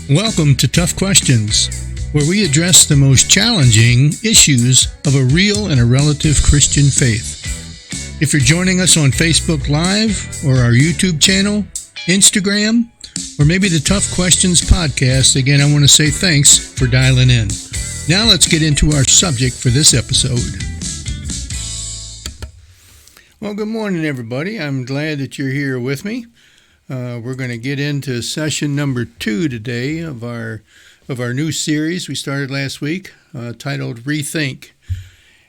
Welcome to Tough Questions, where we address the most challenging issues of a real and a relative Christian faith. If you're joining us on Facebook Live or our YouTube channel, Instagram, or maybe the Tough Questions podcast, again, I want to say thanks for dialing in. Now let's get into our subject for this episode. Well, good morning, everybody. I'm glad that you're here with me. We're going to get into session number 2 today of our new series we started last week, titled Rethink.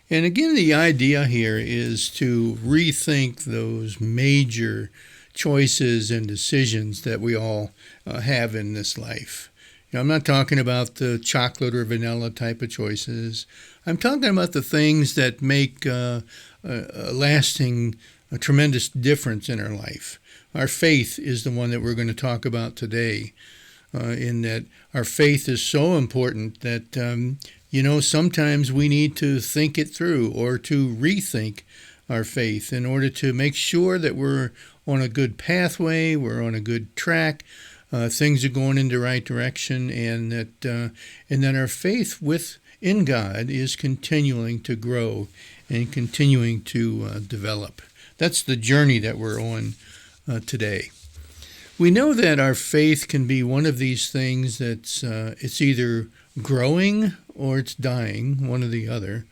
And again, the idea here is to rethink those major choices and decisions that we all have in this life. I'm not talking about the chocolate or vanilla type of choices. I'm talking about the things that make a tremendous difference in our life. Our faith is the one that we're going to talk about today, in that our faith is so important that, sometimes we need to think it through or to rethink our faith in order to make sure that we're on a good pathway, we're on a good track, things are going in the right direction, and that our faith in God is continuing to grow and continuing to develop. That's the journey that we're on today. We know that our faith can be one of these things that's it's either growing or it's dying, one or the other.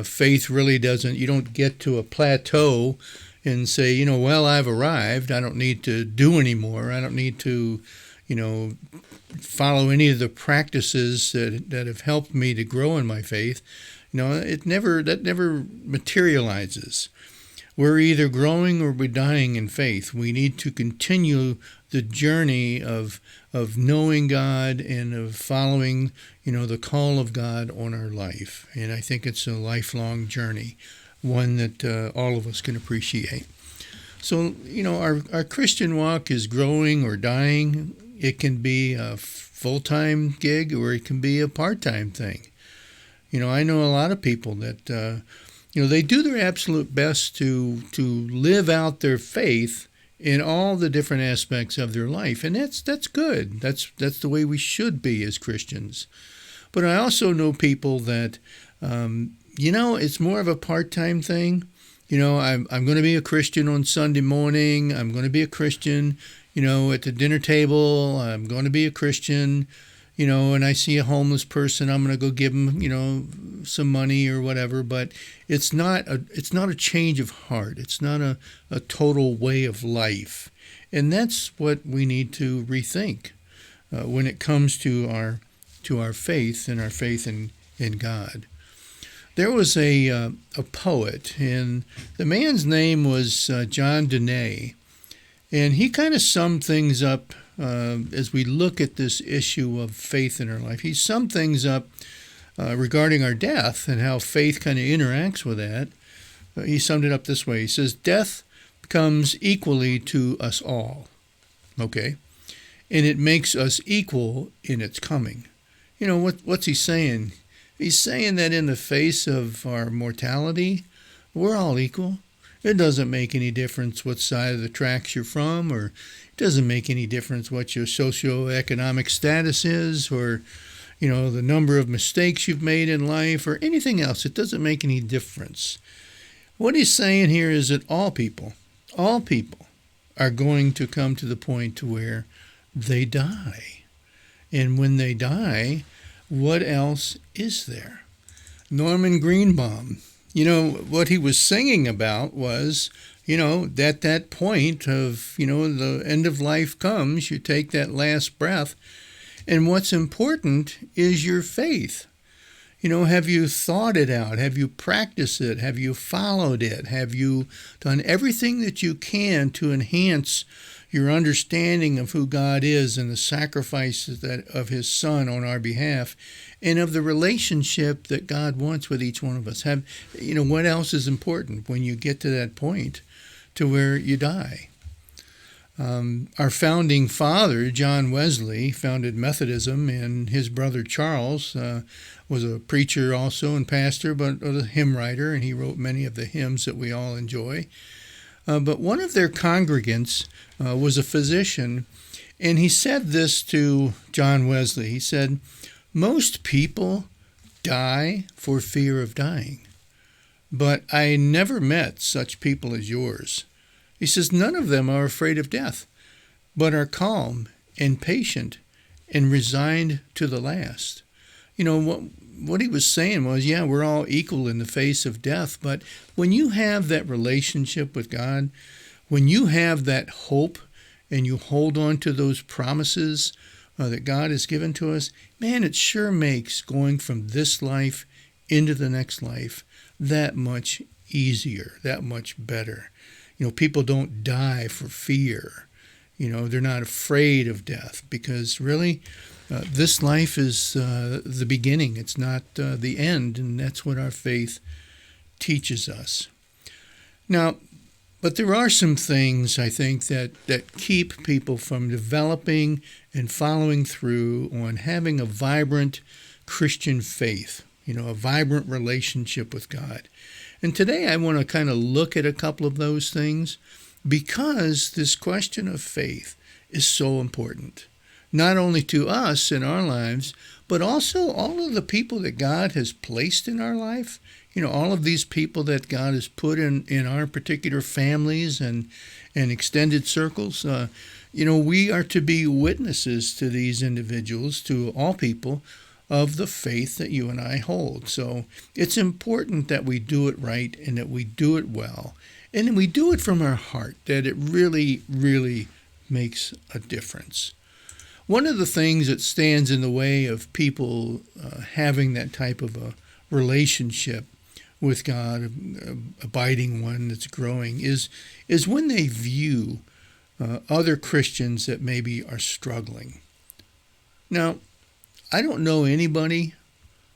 Faith really you don't get to a plateau and say, I've arrived. I don't need to do anymore. I don't need to, follow any of the practices that have helped me to grow in my faith. That never materializes. We're either growing or we're dying in faith. We need to continue the journey of knowing God and of following, the call of God on our life. And I think it's a lifelong journey, one that all of us can appreciate. So, our Christian walk is growing or dying. It can be a full-time gig or it can be a part-time thing. I know a lot of people that they do their absolute best to live out their faith in all the different aspects of their life, and that's good. That's the way we should be as Christians. But I also know people that it's more of a part-time thing. I'm going to be a Christian on Sunday morning. I'm going to be a Christian, at the dinner table. I'm going to be a Christian. And I see a homeless person, I'm going to go give them, some money or whatever. But it's not a change of heart. It's not a total way of life. And that's what we need to rethink when it comes to our faith and our faith in God. There was a poet, and the man's name was John Dene, and he kind of summed things up. As we look at this issue of faith in our life, he summed things up regarding our death and how faith kind of interacts with that. He summed it up this way. He says, death comes equally to us all, okay? And it makes us equal in its coming. What's he saying? He's saying that in the face of our mortality, we're all equal. It doesn't make any difference what side of the tracks you're from, or it doesn't make any difference what your socioeconomic status is, or, the number of mistakes you've made in life, or anything else. It doesn't make any difference. What he's saying here is that all people are going to come to the point to where they die. And when they die, what else is there? Norman Greenbaum, what he was singing about was, that point of, the end of life comes, you take that last breath, and what's important is your faith. Have you thought it out? Have you practiced it? Have you followed it? Have you done everything that you can to enhance your understanding of who God is and the sacrifices of His Son on our behalf, and of the relationship that God wants with each one of us? What else is important when you get to that point to where you die? Our founding father, John Wesley, founded Methodism, and his brother Charles was a preacher also and pastor, but a hymn writer, and he wrote many of the hymns that we all enjoy. But one of their congregants was a physician, And he said this to John Wesley. He said, "Most people die for fear of dying, but I never met such people as yours." He says, "None of them are afraid of death, but are calm and patient and resigned to the last." What he was saying was, yeah, we're all equal in the face of death, but when you have that relationship with God, when you have that hope and you hold on to those promises that God has given to us, man, it sure makes going from this life into the next life that much easier, that much better. People don't die for fear. They're not afraid of death because really this life is the beginning. It's not the end, and that's what our faith teaches us. Now, but there are some things, I think, that keep people from developing and following through on having a vibrant Christian faith, a vibrant relationship with God. And today I want to kind of look at a couple of those things because this question of faith is so important, not only to us in our lives, but also all of the people that God has placed in our life. All of these people that God has put in our particular families and extended circles. We are to be witnesses to these individuals, to all people, of the faith that you and I hold. So it's important that we do it right and that we do it well. And then we do it from our heart, that it really, really makes a difference. One of the things that stands in the way of people having that type of a relationship with God, abiding one that's growing, is when they view other Christians that maybe are struggling. Now, I don't know anybody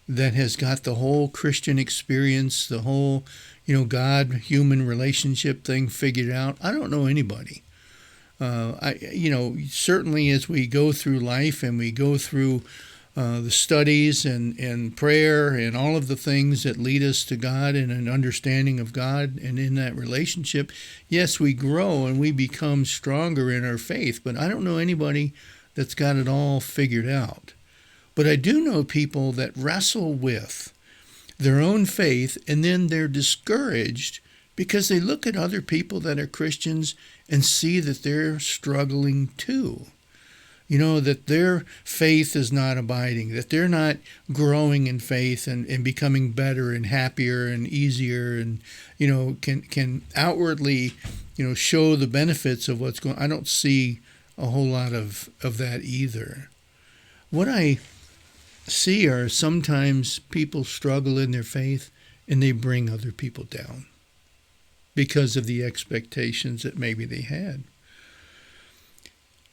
that has got the whole Christian experience, the whole, God-human relationship thing figured out. I don't know anybody. Certainly as we go through life and we go through the studies and prayer and all of the things that lead us to God and an understanding of God and in that relationship, yes, we grow and we become stronger in our faith, but I don't know anybody that's got it all figured out. But I do know people that wrestle with their own faith and then they're discouraged because they look at other people that are Christians and see that they're struggling too. That their faith is not abiding, that they're not growing in faith and becoming better and happier and easier and, can outwardly, show the benefits of what's going on. I don't see a whole lot of that either. What I see are sometimes people struggle in their faith and they bring other people down because of the expectations that maybe they had.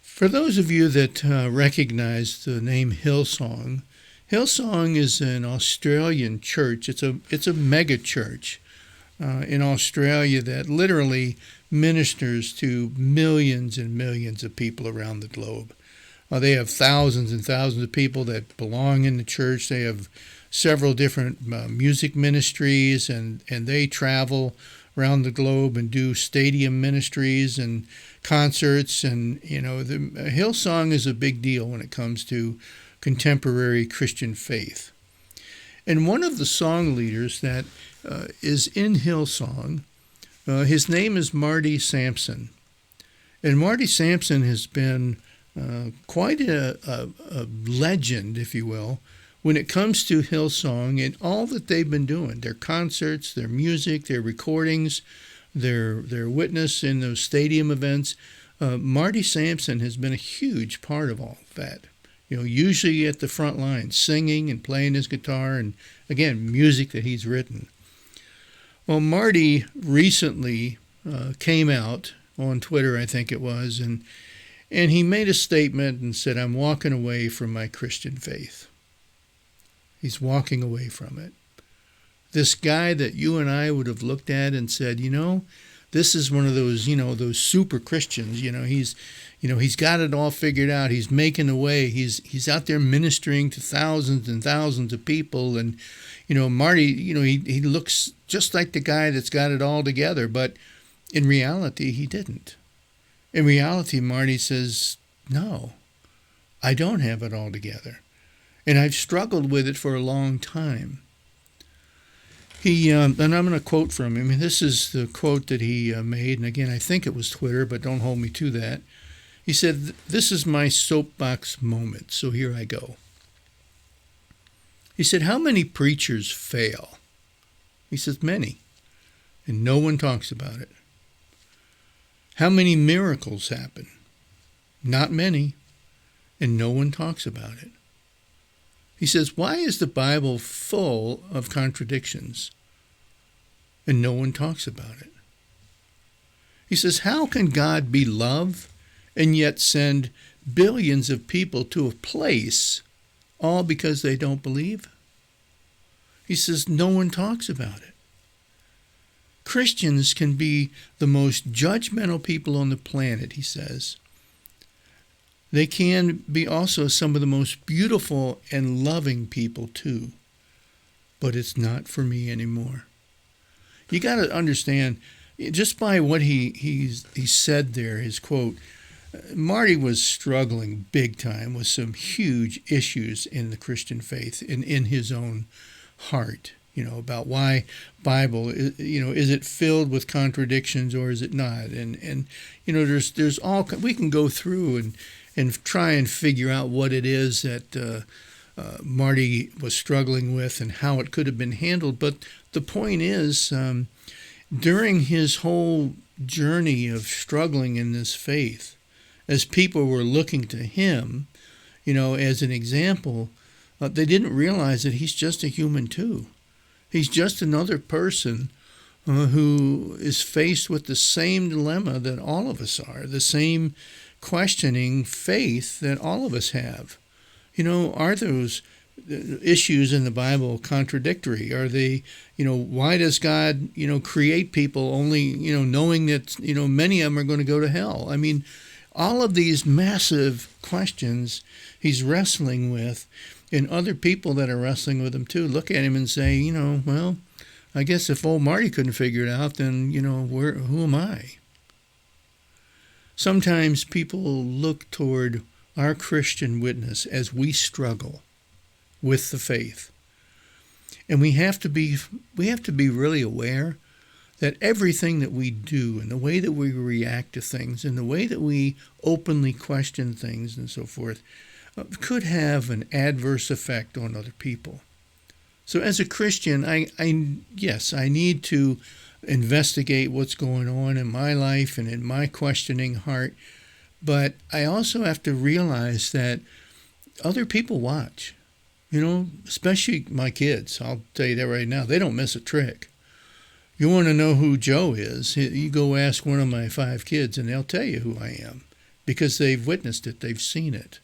For those of you that recognize the name Hillsong, Hillsong is an Australian church. It's a mega church in Australia that literally ministers to millions and millions of people around the globe. They have thousands and thousands of people that belong in the church. They have several different music ministries, and they travel around the globe and do stadium ministries and concerts. And, the Hillsong is a big deal when it comes to contemporary Christian faith. And one of the song leaders that is in Hillsong, his name is Marty Sampson. And Marty Sampson has been quite a legend, if you will, when it comes to Hillsong and all that they've been doing, their concerts, their music, their recordings, their witness in those stadium events. Marty Sampson has been a huge part of all of that. Usually at the front line, singing and playing his guitar and, again, music that he's written. Well, Marty recently came out on Twitter, I think it was, and he made a statement and said, "I'm walking away from my Christian faith." He's walking away from it. This guy that you and I would have looked at and said, this is one of those, those super Christians. He's got it all figured out. He's making the way. He's out there ministering to thousands and thousands of people. And, Marty, he looks just like the guy that's got it all together. But in reality, he didn't. In reality, Marty says, no, I don't have it all together. And I've struggled with it for a long time. And I'm going to quote from him. This is the quote that he made. And again, I think it was Twitter, but don't hold me to that. He said, "This is my soapbox moment, so here I go." He said, "How many preachers fail?" He says, "Many, and no one talks about it." "How many miracles happen?" "Not many, and no one talks about it." He says, "Why is the Bible full of contradictions and no one talks about it?" He says, "How can God be love and yet send billions of people to a place all because they don't believe?" He says, "No one talks about it." Christians can be the most judgmental people on the planet, he says. They can be also some of the most beautiful and loving people too. But it's not for me anymore. You got to understand, just by what he said there, his quote, Marty was struggling big time with some huge issues in the Christian faith, in his own heart, about why Bible, is it filled with contradictions or is it not? And there's all, we can go through and try and figure out what it is that Marty was struggling with and how it could have been handled. But the point is, during his whole journey of struggling in this faith, as people were looking to him, as an example, they didn't realize that he's just a human too. He's just another person who is faced with the same dilemma that all of us are, the same questioning faith that all of us have. Are those issues in the Bible contradictory? Are they, why does God, create people only, knowing that, many of them are going to go to hell? I mean, all of these massive questions he's wrestling with, and other people that are wrestling with him too look at him and say, well, I guess if old Marty couldn't figure it out, then, who am I? Sometimes people look toward our Christian witness as we struggle with the faith. And we have to be really aware that everything that we do and the way that we react to things and the way that we openly question things and so forth could have an adverse effect on other people. So as a Christian, I need to investigate what's going on in my life and in my questioning heart. But I also have to realize that other people watch, especially my kids. I'll tell you that right now. They don't miss a trick. You want to know who Joe is, you go ask one of my 5 kids and they'll tell you who I am because they've witnessed it. They've seen it.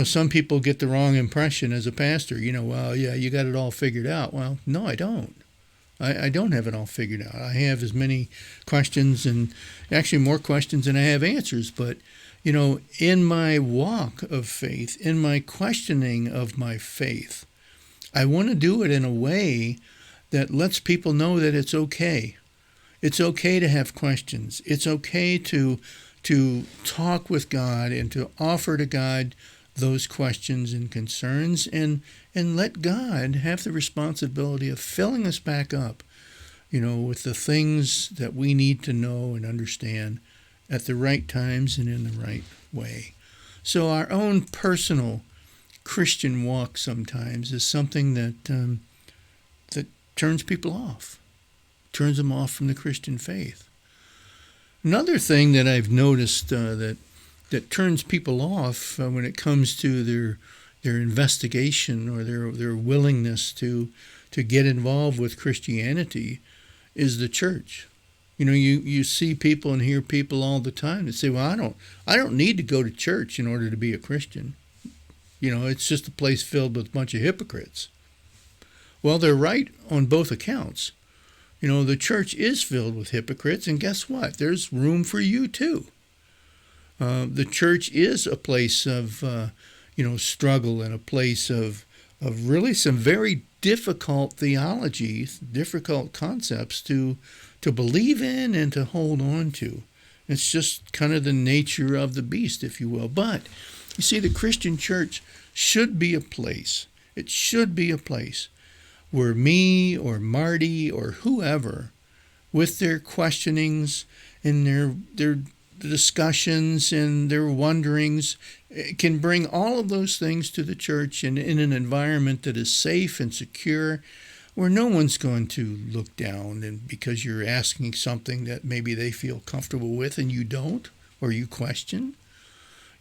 Some people get the wrong impression as a pastor. Well, yeah, you got it all figured out. Well, no, I don't. I don't have it all figured out. I have as many questions and actually more questions than I have answers. But, in my walk of faith, in my questioning of my faith, I want to do it in a way that lets people know that it's okay. It's okay to have questions. It's okay to talk with God and to offer to God those questions and concerns and let God have the responsibility of filling us back up, with the things that we need to know and understand at the right times and in the right way. So our own personal Christian walk sometimes is something that turns people off, turns them off from the Christian faith. Another thing that I've noticed that turns people off when it comes to their investigation or their willingness to get involved with Christianity is the church. You see people and hear people all the time that say, well, I don't need to go to church in order to be a Christian. It's just a place filled with a bunch of hypocrites. Well, they're right on both accounts. The church is filled with hypocrites, and guess what? There's room for you too. The church is a place of, struggle and a place of really some very difficult theologies, difficult concepts to believe in and to hold on to. It's just kind of the nature of the beast, if you will. But you see, the Christian church should be a place. It should be a place where me or Marty or whoever, with their questionings and their discussions and their wonderings, can bring all of those things to the church and in an environment that is safe and secure, where no one's going to look down and because you're asking something that maybe they feel comfortable with and you don't, or you question.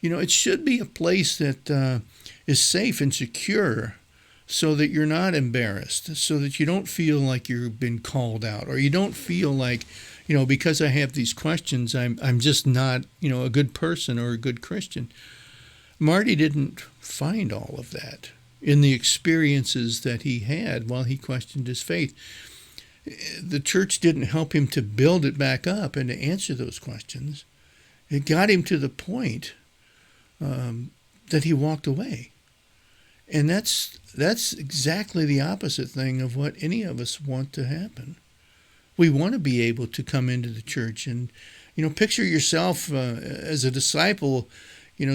It should be a place that is safe and secure, so that you're not embarrassed, so that you don't feel like you've been called out, or you don't feel like, because I have these questions, I'm just not, a good person or a good Christian. Marty didn't find all of that in the experiences that he had while he questioned his faith. The church didn't help him to build it back up and to answer those questions. It got him to the point that he walked away. And that's exactly the opposite thing of what any of us want to happen. We want to be able to come into the church and, picture yourself as a disciple,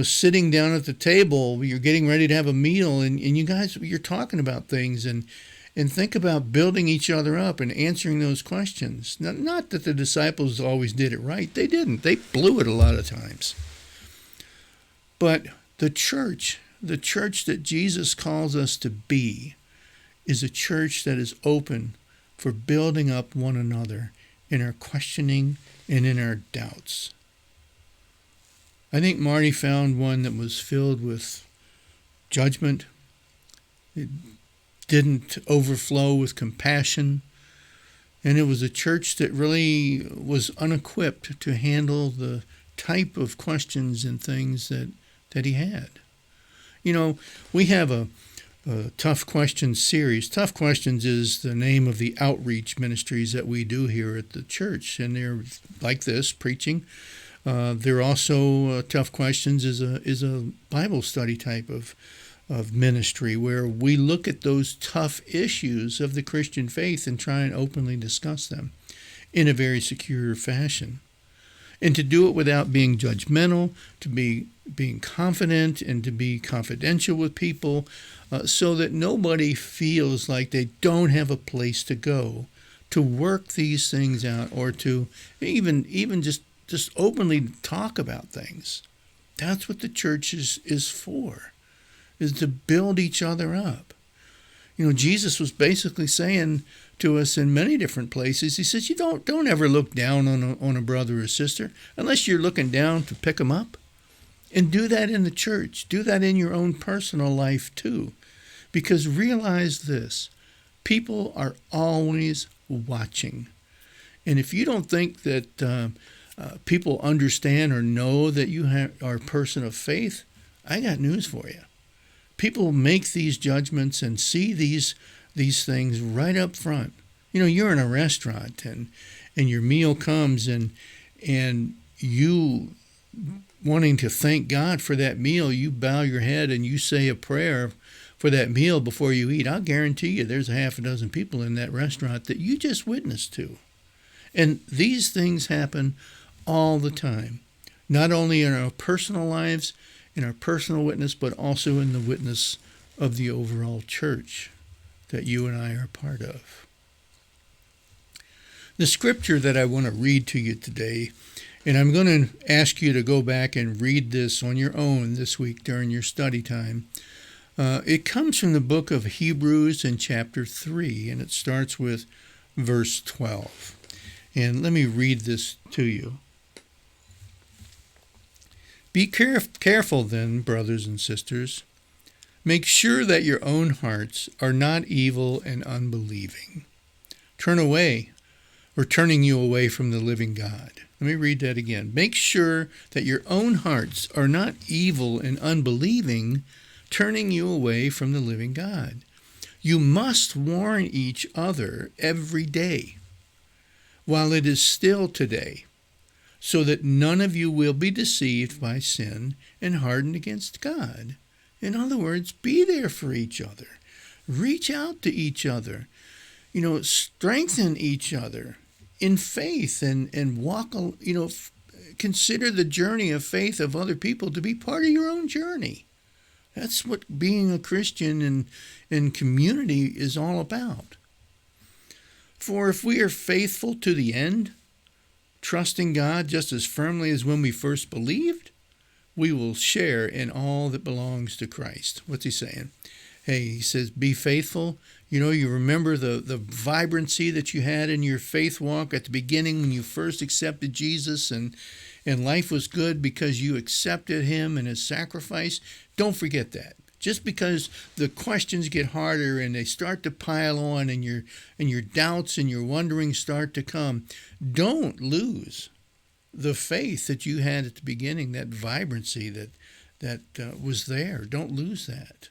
sitting down at the table. You're getting ready to have a meal, and you guys, you're talking about things and think about building each other up and answering those questions. Not that the disciples always did it right. They didn't. They blew it a lot of times. But the church that Jesus calls us to be, is a church that is open for building up one another in our questioning and in our doubts. I think Marty found one that was filled with judgment. It didn't overflow with compassion. And it was a church that really was unequipped to handle the type of questions and things that he had. We have a Tough Questions series. Tough Questions is the name of the outreach ministries that we do here at the church, and they're like this, preaching. They're also Tough Questions is a Bible study type of ministry where we look at those tough issues of the Christian faith and try and openly discuss them in a very secure fashion. And to do it without being judgmental, to be being confident and to be confidential with people, so that nobody feels like they don't have a place to go to work these things out, or to even just openly talk about things. That's what the church is for, is to build each other up. Jesus was basically saying to us in many different places, he says, you don't ever look down on a brother or sister unless you're looking down to pick them up. And do that in the church. Do that in your own personal life too. Because realize this, people are always watching. And if you don't think that people understand or know that you are a person of faith, I got news for you. People make these judgments and see these things right up front. You're in a restaurant and your meal comes and you, wanting to thank God for that meal, you bow your head and you say a prayer for that meal before you eat. I'll guarantee you there's a half a dozen people in that restaurant that you just witnessed to. And these things happen all the time, not only in our personal lives, in our personal witness, but also in the witness of the overall church that you and I are part of. The scripture that I want to read to you today, and I'm going to ask you to go back and read this on your own this week during your study time. It comes from the book of Hebrews in chapter 3, and it starts with verse 12. And let me read this to you. Be careful then, brothers and sisters. Make sure that your own hearts are not evil and unbelieving. Turning you away from the living God. Let me read that again. Make sure that your own hearts are not evil and unbelieving, turning you away from the living God. You must warn each other every day, while it is still today, so that none of you will be deceived by sin and hardened against God. In other words, be there for each other. Reach out to each other. Strengthen each other in faith and walk, consider the journey of faith of other people to be part of your own journey. That's what being a Christian in community is all about. For if we are faithful to the end, trusting God just as firmly as when we first believed, we will share in all that belongs to Christ. What's he saying? Hey, he says, be faithful. You remember the vibrancy that you had in your faith walk at the beginning when you first accepted Jesus and life was good because you accepted him and his sacrifice. Don't forget that. Just because the questions get harder and they start to pile on and your doubts and your wonderings start to come, don't lose the faith that you had at the beginning, that vibrancy that was there. Don't lose that.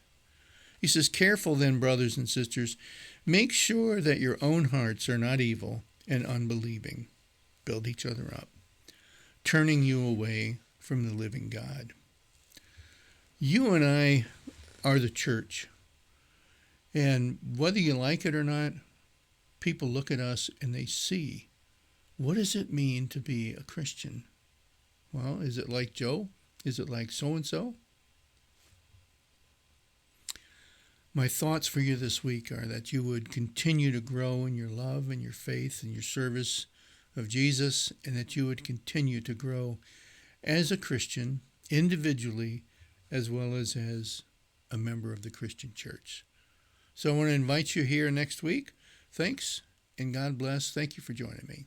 He says, careful then, brothers and sisters, make sure that your own hearts are not evil and unbelieving. Build each other up, turning you away from the living God. You and I are the church. And whether you like it or not, people look at us and they see, what does it mean to be a Christian? Well, is it like Joe? Is it like so-and-so? My thoughts for you this week are that you would continue to grow in your love and your faith and your service of Jesus, and that you would continue to grow as a Christian individually as well as a member of the Christian church. So I want to invite you here next week. Thanks, and God bless. Thank you for joining me.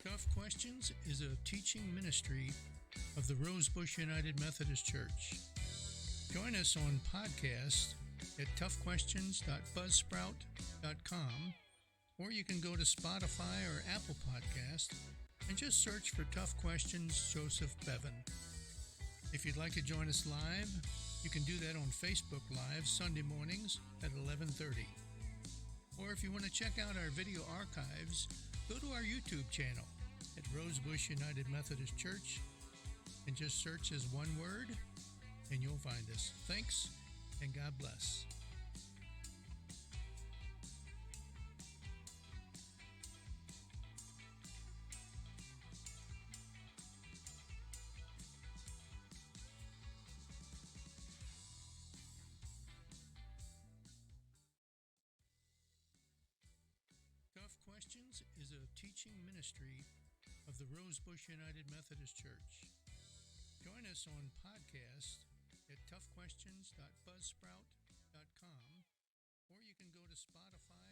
Tough Questions is a teaching ministry of the Rosebush United Methodist Church. Join us on podcast at toughquestions.buzzsprout.com, or you can go to Spotify or Apple Podcast and just search for Tough Questions Joseph Bevan. If you'd like to join us live, you can do that on Facebook Live Sunday mornings at 11:30. Or if you want to check out our video archives, go to our YouTube channel at Rosebush United Methodist Church and just search as one word and you'll find us. Thanks, and God bless. Tough Questions is a teaching ministry of the Rosebush United Methodist Church. Join us on podcast at toughquestions.buzzsprout.com, or you can go to Spotify